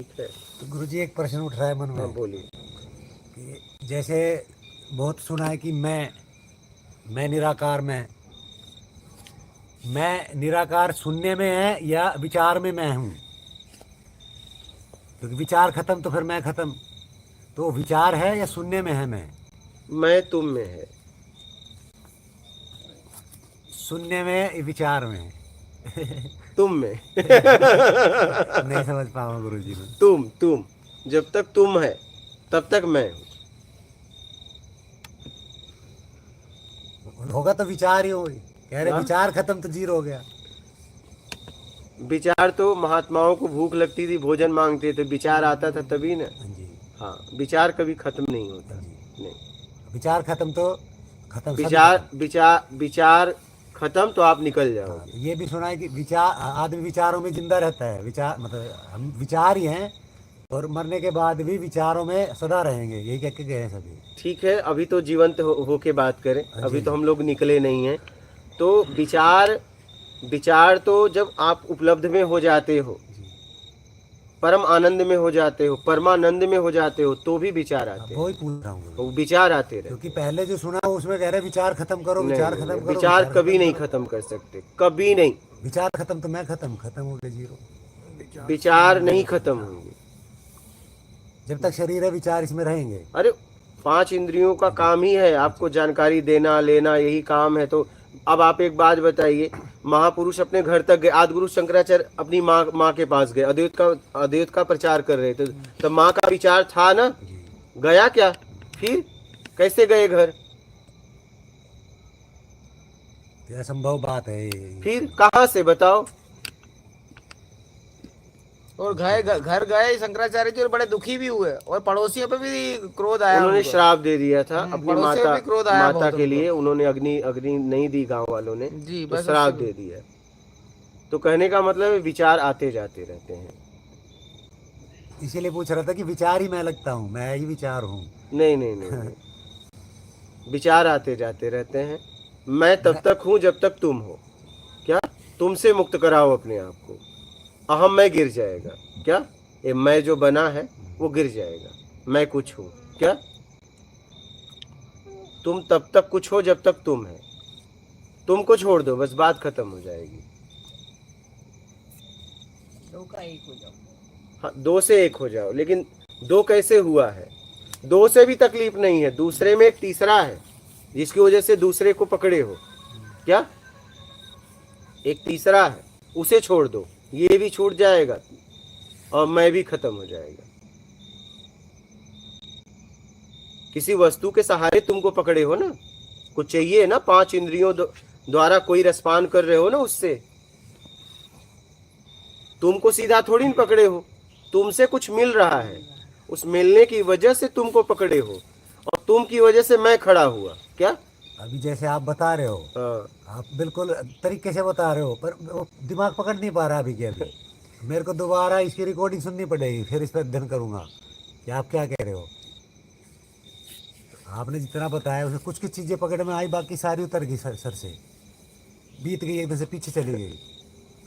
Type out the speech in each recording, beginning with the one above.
ठीक है। तो गुरुजी एक प्रश्न उठ रहा है मन हाँ में बोलिए। कि जैसे बहुत सुना है कि मैं निराकार मैं निराकार सुनने में है या विचार में मैं हूँ? क्योंकि विचार खत्म तो फिर मैं खत्म। तो विचार है या सुनने में है मैं तुम में है। सुनने में विचार में? तुम में। नहीं समझ पाऊंगा गुरुजी में। तुम जब तक तुम है तब तक मैं हूँ। होगा तो विचार ही होगी। कह रहे हाँ? विचार खत्म तो जीरो हो गया। विचार तो महात्माओं को भूख लगती थी, भोजन मांगते थे, विचार आता था तभी ना। हाँ जी। हाँ, विचार कभी खत्म नहीं हाँ होता। जी। नहीं। विचार खत्म तो खत्म, सभी विचार खत्म। विचार विचार खत्म तो आप निकल हाँ, जाओगे। तो ये भी सुना है कि विचार, आदमी विचारों में जिंदा रहता है। विचार मतलब हम विचार ही हैं और मरने के बाद भी विचारों में सदा रहेंगे, यही कह के गए हैं सभी। ठीक है, अभी तो जीवंत हो के बात करें, हाँ जी। अभी हाँ तो जी। हम लोग निकले नहीं हैं। तो विचार विचार तो जब आप उपलब्ध में हो जाते हो, जी। परम आनंद में हो जाते हो, परमानंद में हो जाते हो, तो भी विचार अब आते वो हैं। ही पूछ रहा हूँ वो गुरुजी। विचार आते क्योंकि रहते हैं। पहले जो सुना उसमें कह रहे विचार खत्म करो, नहीं विचार नहीं नहीं, खत्म करो, विचार विचार कभी खत्म नहीं करो। खत्म कर सकते, कभी नहीं। विचार खत्म तो मैं खत्म, खत्म हो गए जीरो। विचार नहीं खत्म होंगे। जब तक शरीर है विचार इसमें रहेंगे। अरे, पांच इंद्रियों का हाँ जी। काम ही है हाँ आपको जी। जानकारी देना लेना, यही काम है। तो अब आप एक बात बताइए, महापुरुष अपने घर तक गए, आदिगुरु शंकराचार्य अपनी माँ के पास गए, अद्वैत का प्रचार कर रहे थे, तो माँ का विचार था ना, जी। गया क्या? फिर कैसे गए घर? ये असंभव बात है ये फिर सब। कहाँ से बताओ? और घर गए शंकराचार्य जी और बड़े दुखी भी हुए और पड़ोसियों पे भी क्रोध आया उन्होंने उनको। श्राप दे दिया था अपनी पड़ोसियों पे माता। भी क्रोध आया माता बहुत के उनको। लिए उन्होंने अग्नि अग्नि नहीं दी गांव वालों ने, जी तो बस श्राप उससे दे दिया। तो कहने का मतलब है विचार आते जाते रहते हैं। इसीलिए पूछ रहा था कि विचार ही मैं लगता हूँ, मैं ही विचार हूँ। नहीं नहीं नहीं नहीं, विचार आते जाते रहते हैं। मैं तब तक हूं जब तक तुम हो। क्या? तुमसे मुक्त कराओ अपने आप को। अहम मैं गिर जाएगा। क्या? ये मैं जो बना है वो गिर जाएगा। मैं कुछ हूं। क्या? तुम तब तक कुछ हो जब तक तुम है। तुमको छोड़ दो, बस बात खत्म हो जाएगी। दो का एक हो जाओ। हाँ, दो से एक हो जाओ, लेकिन दो कैसे हुआ है? दो से भी तकलीफ नहीं है, दूसरे में एक तीसरा है जिसकी वजह से दूसरे को पकड़े हो। क्या? एक तीसरा है, उसे छोड़ दो, ये भी छूट जाएगा और मैं भी खत्म हो जाएगा। किसी वस्तु के सहारे तुमको पकड़े हो ना, कुछ चाहिए ना, पांच इंद्रियों द्वारा कोई रसपान कर रहे हो ना, उससे तुमको सीधा थोड़ी न पकड़े हो। तुमसे कुछ मिल रहा है, उस मिलने की वजह से तुमको पकड़े हो, और तुम की वजह से मैं खड़ा हुआ। क्या? अभी जैसे आप बता रहे हो, हाँ। आप बिल्कुल तरीके से बता रहे हो, पर वो दिमाग पकड़ नहीं पा रहा अभी के अभी। मेरे को दोबारा इसकी रिकॉर्डिंग सुननी पड़ेगी, फिर इस पर अध्ययन करूँगा कि आप क्या कह रहे हो। आपने जितना बताया उसमें कुछ कुछ चीज़ें पकड़ में आई, बाकी सारी उतर गई सर से, बीत गई, एकदम से पीछे चली गई।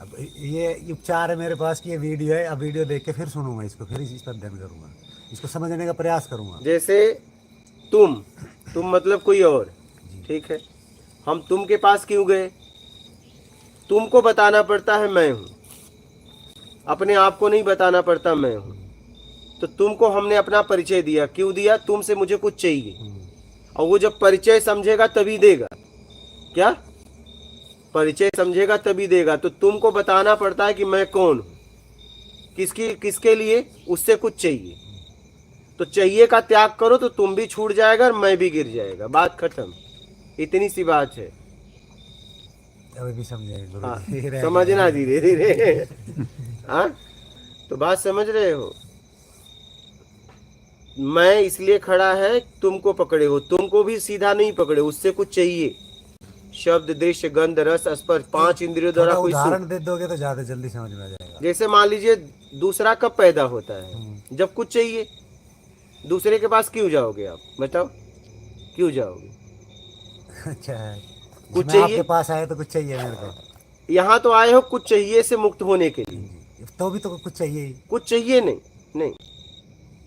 अब ये उपचार है मेरे पास कि ये वीडियो है, अब वीडियो देख के फिर सुनूंगा इसको, फिर इस पर अध्ययन करूँगा, इसको समझने का प्रयास करूँगा। जैसे तुम तुम मतलब कोई और। जी। ठीक है, हम तुम के पास क्यों गए? तुमको बताना पड़ता है मैं हूं, अपने आप को नहीं बताना पड़ता मैं हूं। तो तुमको हमने अपना परिचय दिया, क्यों दिया? तुमसे मुझे कुछ चाहिए, और वो जब परिचय समझेगा तभी देगा। क्या? परिचय समझेगा तभी देगा। तो तुमको बताना पड़ता है कि मैं कौन हूं, किसके लिए? उससे कुछ चाहिए, तो चाहिए का त्याग करो तो तुम भी छूट जाएगा और मैं भी गिर जाएगा, बात खत्म। इतनी सी बात है। अभी भी समझेंगे गुरु हाँ, जी, रह समझना गया। धीरे धीरे। हाँ, तो बात समझ रहे हो? मैं इसलिए खड़ा है, तुमको पकड़े हो, तुमको भी सीधा नहीं पकड़े, उससे कुछ चाहिए। शब्द दृश्य गंध रस स्पर्श, पांच एक इंद्रियों द्वारा थोड़ा कोई सुख। उदाहरण दे दोगे तो ज़्यादा जल्दी समझ में आ जाएगा। जैसे मान लीजिए, दूसरा कब पैदा होता है? जब कुछ चाहिए। दूसरे के पास क्यों जाओगे आप, बताओ? क्यों जाओगे? अच्छा है, कुछ मैं आपके चाहिए। पास आया तो कुछ चाहिए मेरे को। यहाँ तो आए हो कुछ चाहिए से मुक्त होने के लिए। तो भी तो कुछ चाहिए ही। कुछ चाहिए नहीं, नहीं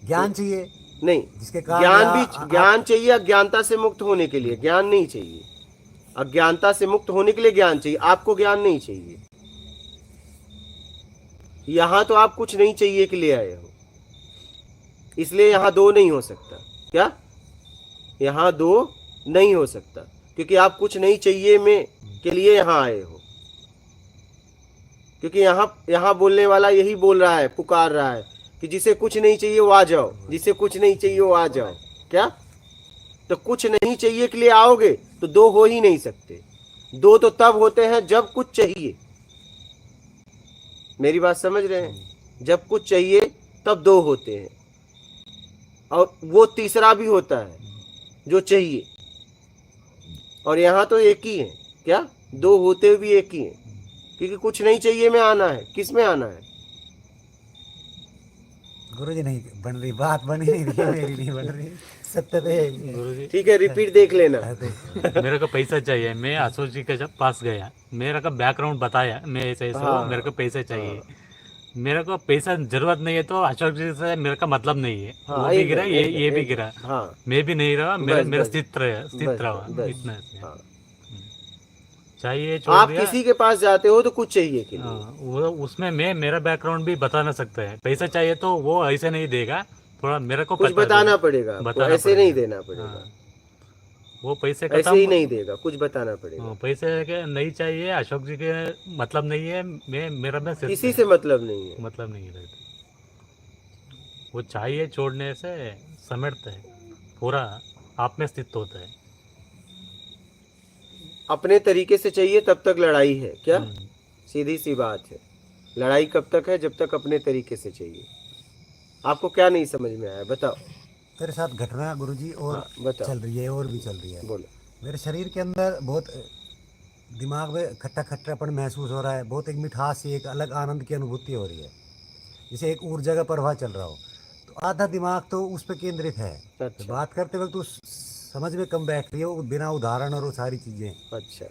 ज्ञान चाहिए नहीं, जिसके कारण ज्ञान भी ज्ञान चाहिए अज्ञानता से मुक्त होने के लिए, ज्ञान नहीं चाहिए। अज्ञानता से मुक्त होने के लिए ज्ञान चाहिए, आपको ज्ञान नहीं चाहिए। यहां तो आप कुछ नहीं चाहिए के लिए आए हो, इसलिए यहां दो नहीं हो सकता। क्या यहां दो नहीं हो सकता? क्योंकि आप कुछ नहीं चाहिए में के लिए यहां आए हो। क्योंकि यहां बोलने वाला यही बोल रहा है, पुकार रहा है कि जिसे कुछ नहीं चाहिए वो आ जाओ, जिसे कुछ नहीं चाहिए वो आ जाओ। क्या तो कुछ नहीं चाहिए के लिए आओगे तो दो हो ही नहीं सकते। दो तो तब होते हैं जब कुछ चाहिए। मेरी बात समझ रहे हैं? जब कुछ चाहिए तब दो होते हैं, और वो तीसरा भी होता है जो चाहिए। और यहां तो एक ही है। क्या दो होते हुए भी एक ही है? क्योंकि कुछ नहीं चाहिए में आना है। किस में आना है? गुरुजी नहीं बन रही बात, बन ही नहीं रही है, मेरी नहीं बन रही। सत्य तो है। गुरुजी ठीक है, रिपीट देख लेना। मेरे को पैसा चाहिए, मैं अशोक जी के जब पास गया, मेरा का बैकग्राउंड बताया, मैं ऐसे ऐसे हाँ, हूँ, मेरे को पैसे चाहिए। मेरे को पैसा जरूरत नहीं है तो अशोक जी से मेरे का मतलब नहीं है। हाँ, वो भी गिरा, एकदम, ये एकदम, भी एकदम। गिरा, हाँ, मैं भी नहीं रहा, मेरा बस, मेरा बस, स्थित रहा बस। इतना से। हाँ, चाहिए छोड़ आप दिया। किसी के पास जाते हो तो कुछ चाहिए के लिए। हाँ, वो उसमें मैं मेरा बैकग्राउंड भी बता ना सकता है। पैसा चाहिए तो वो ऐसे नहीं देगा, थोड़ा मेरे को कुछ पता बताना है, पड़ेगा आपको, बताना ऐसे नहीं पड़ेगा। देना पड़ेगा। हाँ, वो पैसे ऐसे ही खत्म। नहीं देगा, कुछ बताना पड़ेगा। हाँ, पैसे के नहीं चाहिए, अशोक जी के मतलब नहीं है, मैं मेरा में सिर्फ किसी से मतलब नहीं है। मतलब नहीं है। वो चाहिए छोड़ने से समेटता है, पूरा आप में स्थित होता है। अपने तरीके से चाहिए तब तक लड़ाई है। क्या हम्म, सीधी सी बात है। लड़ाई कब तक है? जब तक अपने तरीके से चाहिए। आपको क्या नहीं समझ में आया बताओ? तेरे साथ घटना गुरुजी और हाँ, बताओ, चल रही है, और भी चल रही है। बोलो। मेरे शरीर के अंदर बहुत दिमाग में खट्टा खट्टापन महसूस हो रहा है, बहुत एक मिठास सी, एक अलग आनंद की अनुभूति हो रही है, जैसे एक ऊर्जा का प्रवाह चल रहा हो। तो आधा दिमाग तो उस पर केंद्रित है। तो अच्छा, बात करते वक्त उस समझ में कम बैठ रही है, वो बिना उदाहरण और वो सारी चीज़ें। अच्छा,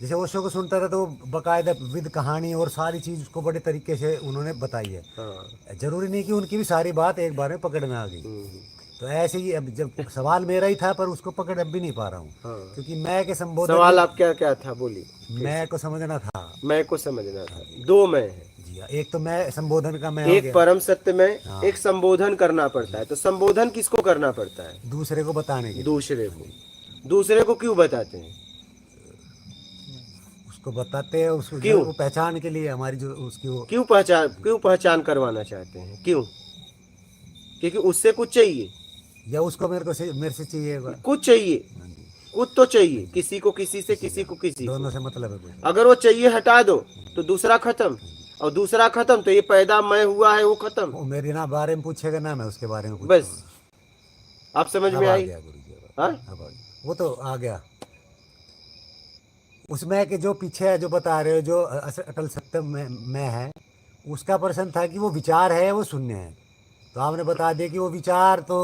जैसे ओशो को सुनता था तो बकायदा विद कहानी और सारी चीज़ उसको बड़े तरीके से उन्होंने बताई है। हाँ, जरूरी नहीं कि उनकी भी सारी बात एक बार में पकड़ में आ गई। हम्म, तो ऐसे ही अब जब सवाल मेरा ही था, पर उसको पकड़ अब भी नहीं पा रहा हूँ, हाँ। क्योंकि मैं के संबोधन सवाल आप क्या क्या था बोलिए। मैं को समझना था। मैं को समझना था। दो मैं है, जी हाँ, एक तो मैं संबोधन का मैं हो एक गया, परम सत्य में, हाँ। एक संबोधन करना पड़ता है। तो संबोधन किसको करना पड़ता है? दूसरे को बताने के लिए। दूसरे को। दूसरे को क्यों बताते हैं? उसको बताते हैं, उसको क्यों? जो वो पहचान के लिए हमारी जो उसकी वो। क्यों पहचान करवाना चाहते हैं? क्यों? क्योंकि उससे कुछ चाहिए। या उसको मेरे से चाहिए। कुछ चाहिए, हाँ जी, कुछ तो चाहिए। किसी को किसी से, किसी को किसी दोनों को। से मतलब है कुछ। अगर वो चाहिए हटा दो तो दूसरा खत्म, और दूसरा खत्म तो ये पैदा मैं हुआ है वो खत्म। वो मेरे ना बारे में पूछेगा ना मैं उसके बारे में बस, पूछूंगा। आप समझ अब में आ आई? गया गुरुजी, हाँ? अब आ गया। वो तो आ गया। उसमें कि जो पीछे है, जो बता रहे हो, जो अटल सत्य में है, उसका प्रश्न था कि वो विचार है, वो शून्य है। तो आपने बता दिया कि वो विचार तो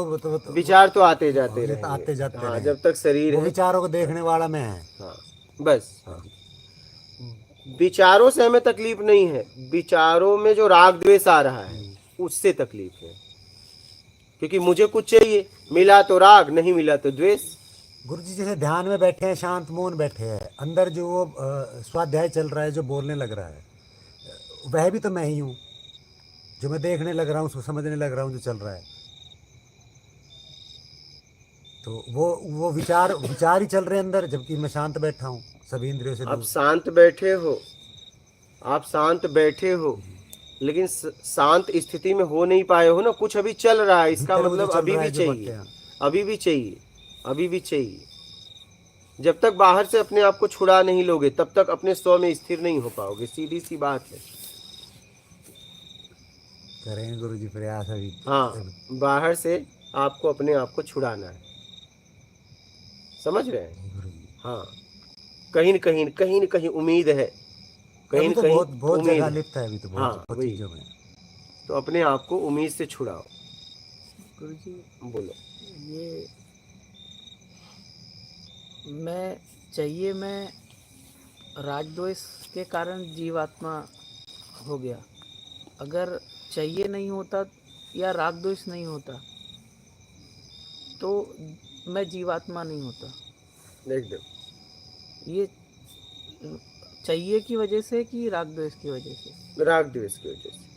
विचार तो आते जाते ये तो रहेंगे। आते जाते हाँ, रहेंगे। जब तक शरीर वो है। विचारों को देखने वाला मैं है। हाँ, बस। हाँ, विचारों से हमें तकलीफ नहीं है, विचारों में जो राग द्वेष आ रहा है उससे तकलीफ है। क्योंकि मुझे कुछ चाहिए, मिला तो राग, नहीं मिला तो द्वेष। गुरु जी जैसे ध्यान में बैठे हैं, शांत मौन बैठे हैं, अंदर जो वो स्वाध्याय चल रहा है, जो बोलने लग रहा है, वह भी तो मैं ही हूँ। जो मैं देखने लग रहा हूँ, उसको समझने लग रहा हूँ, जो चल रहा है। तो वो विचार ही चल रहे हैं अंदर, जबकि मैं शांत बैठा हूँ, सभी इंद्रियों से आप दूर। शांत बैठे हो, आप शांत बैठे हो, लेकिन शांत स्थिति में हो नहीं पाए हो ना। कुछ अभी चल रहा है, इसका भीतर वो जो मतलब चल अभी रहा भी है, जो बातें चाहिए, हैं। अभी भी चाहिए, अभी भी चाहिए। जब तक बाहर से अपने आप को छुड़ा नहीं लोगे तब तक अपने स्व में स्थिर नहीं हो पाओगे। सीधी सी बात है। करेंगे गुरु जी प्रयास अभी। हाँ, बाहर से आपको अपने आप को छुड़ाना है। समझ रहे हैं? गुरु जी हाँ, कहीं न कहीं उम्मीद है, कहीं अभी न तो कहीं बहुत उम्मीद जगह है। लिप्त है, अभी तो हाँ, बहुत वही। चीज़ों में। तो अपने आप को उम्मीद से छुड़ाओ। गुरुजी, बोलो। ये मैं राजद्वेष के कारण जीवात्मा हो गया। अगर चाहिए नहीं होता या राग द्वेष नहीं होता तो मैं जीवात्मा नहीं होता। एकदम ये चाहिए की वजह से कि राग द्वेष की वजह से? राग द्वेष की वजह से,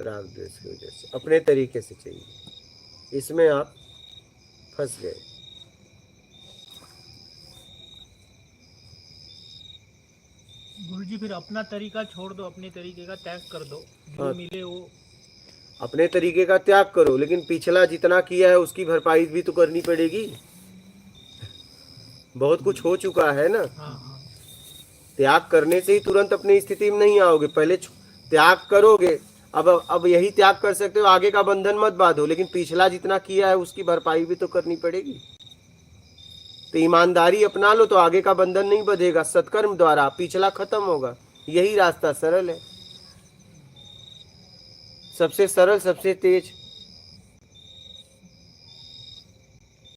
राग द्वेष की वजह से अपने तरीके से चाहिए, इसमें आप फंस गए। गुरुजी फिर अपना तरीका छोड़ दो, अपने तरीके का त्याग कर दो, जो हाँ। मिले वो। अपने तरीके का त्याग करो, लेकिन पिछला जितना किया है उसकी भरपाई भी तो करनी पड़ेगी। बहुत कुछ हो चुका है ना। हाँ हाँ त्याग करने से ही तुरंत अपनी स्थिति में नहीं आओगे, पहले त्याग करोगे। अब यही त्याग कर सकते हो, आगे का बंधन मत बांधो, लेकिन पिछला जितना किया है उसकी भरपाई भी तो करनी पड़ेगी। तो ईमानदारी अपना लो तो आगे का बंधन नहीं बंधेगा, सत्कर्म द्वारा पिछला खत्म होगा। यही रास्ता सरल है, सबसे सरल, सबसे तेज।